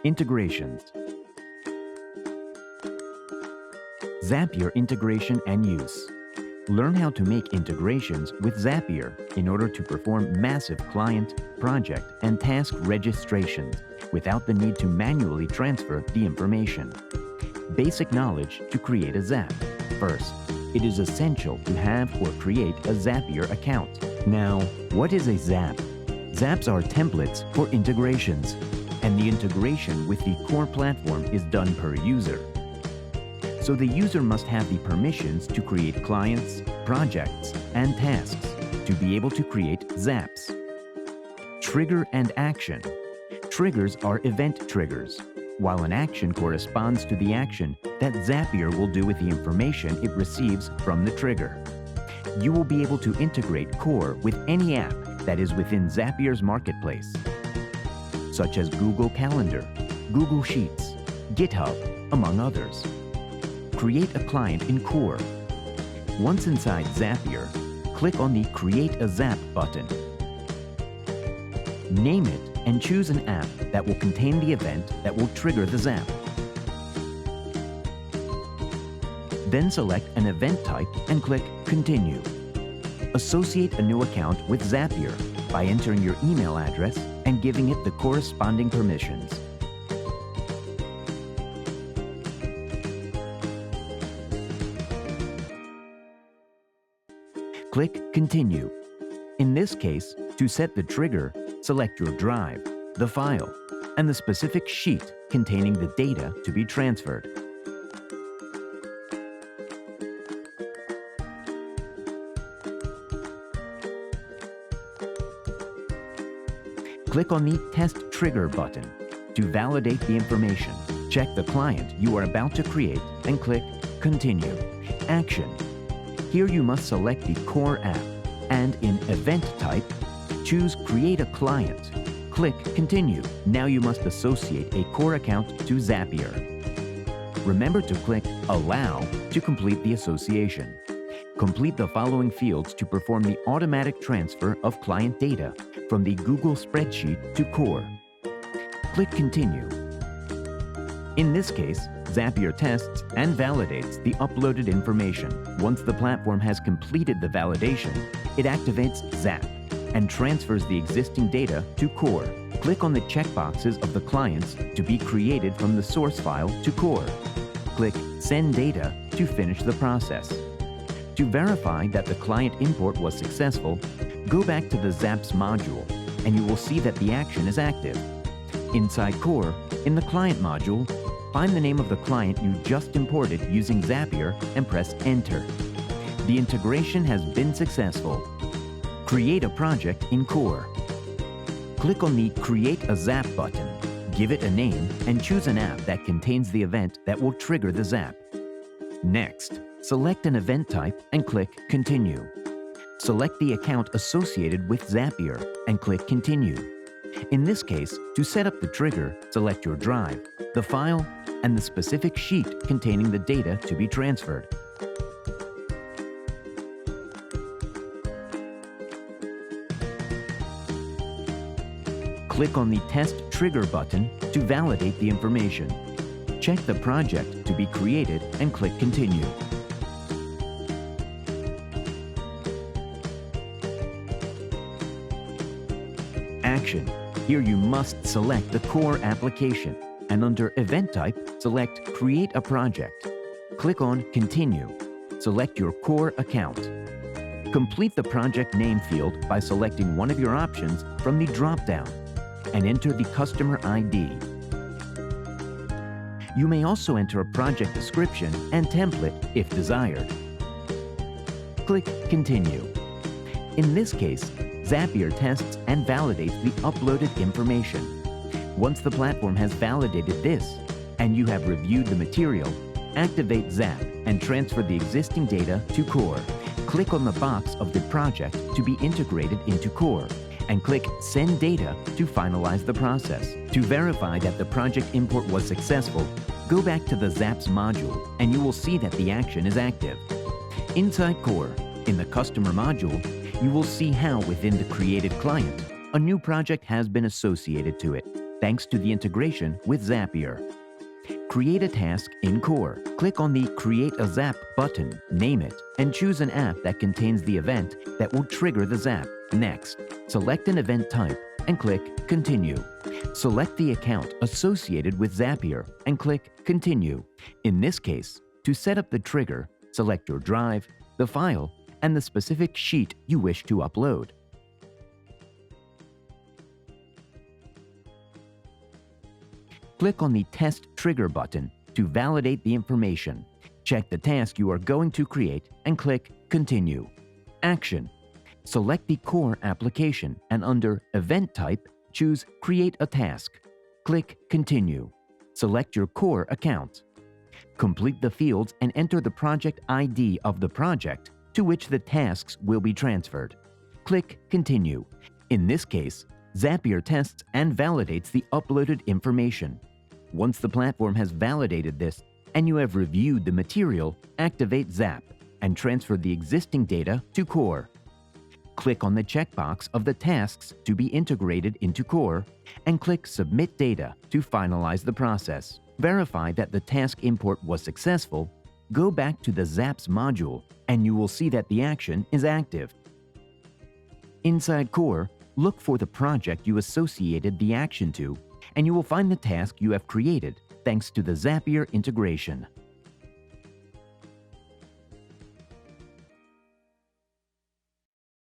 Integrations. Zapier integration and use. Learn how to make integrations with Zapier in order to perform massive client, project, and task registrations without the need to manually transfer the information. Basic knowledge to create a Zap. First, it is essential to have or create a Zapier account. Now, what is a Zap? Zaps are templates for integrations, and the integration with the core platform is done per user. So the user must have the permissions to create clients, projects, and tasks to be able to create Zaps. Trigger and action. Triggers are event triggers, while an action corresponds to the action that Zapier will do with the information it receives from the trigger. You will be able to integrate COR with any app that is within Zapier's marketplace, such as Calendar, Google Sheets, Github, among others. Create a client in COR. Once inside Zapier, click on the Create a Zap button. Name it and choose an app that will contain the event that will trigger the Zap. Then select an event type and click Continue. Associate a new account with Zapier by entering your email address and giving it the corresponding permissions. Click Continue. In this case, to set the trigger, select your drive, the file, and the specific sheet containing the data to be transferred. Click on the Test Trigger button to validate the information. Check the client you are about to create and click Continue. Action. Here you must select the COR app and in Event Type, choose Create a Client. Click Continue. Now you must associate a COR account to Zapier. Remember to click Allow to complete the association. Complete the following fields to perform the automatic transfer of client data from the Google spreadsheet to COR. Click Continue. In this case, Zapier tests and validates the uploaded information. Once the platform has completed the validation, it activates Zap and transfers the existing data to COR. Click on the checkboxes of the clients to be created from the source file to COR. Click Send Data to finish the process. To verify that the client import was successful, go back to the Zaps module, and you will see that the action is active. Inside COR, in the Client module, find the name of the client you just imported using Zapier and press Enter. The integration has been successful. Create a project in COR. Click on the Create a Zap button, give it a name, and choose an app that contains the event that will trigger the Zap. Next, select an event type and click Continue. Select the account associated with Zapier and click Continue. In this case, to set up the trigger, select your drive, the file, and the specific sheet containing the data to be transferred. Click on the Test Trigger button to validate the information. Check the project to be created and click Continue. Action. Here you must select the COR application and under Event Type, select Create a Project. Click on Continue. Select your COR account. Complete the project name field by selecting one of your options from the drop-down and enter the customer ID. You may also enter a project description and template if desired. Click Continue. In this case, Zapier tests and validates the uploaded information. Once the platform has validated this, and you have reviewed the material, activate Zap and transfer the existing data to COR. Click on the box of the project to be integrated into COR, and click Send Data to finalize the process. To verify that the project import was successful, go back to the Zaps module, and you will see that the action is active. Inside COR, in the Customer module, you will see how within the created client, a new project has been associated to it. thanks to the integration with Zapier. Create a task in COR. Click on the Create a Zap button, name it, and choose an app that contains the event that will trigger the Zap. Next, select an event type and click Continue. Select the account associated with Zapier and click Continue. In this case, to set up the trigger, select your drive, the file, and the specific sheet you wish to upload. Click on the Test Trigger button to validate the information. Check the task you are going to create and click Continue. Action. Select the COR application and under Event Type, choose Create a Task. Click Continue. Select your COR account. Complete the fields and enter the project ID of the project to which the tasks will be transferred. Click Continue. In this case, Zapier tests and validates the uploaded information. Once the platform has validated this and you have reviewed the material, activate Zap and transfer the existing data to COR. Click on the checkbox of the tasks to be integrated into COR and click Submit Data to finalize the process. Verify that the task import was successful, go back to the Zaps module, and you will see that the action is active. Inside COR, look for the project you associated the action to, and you will find the task you have created thanks to the Zapier integration.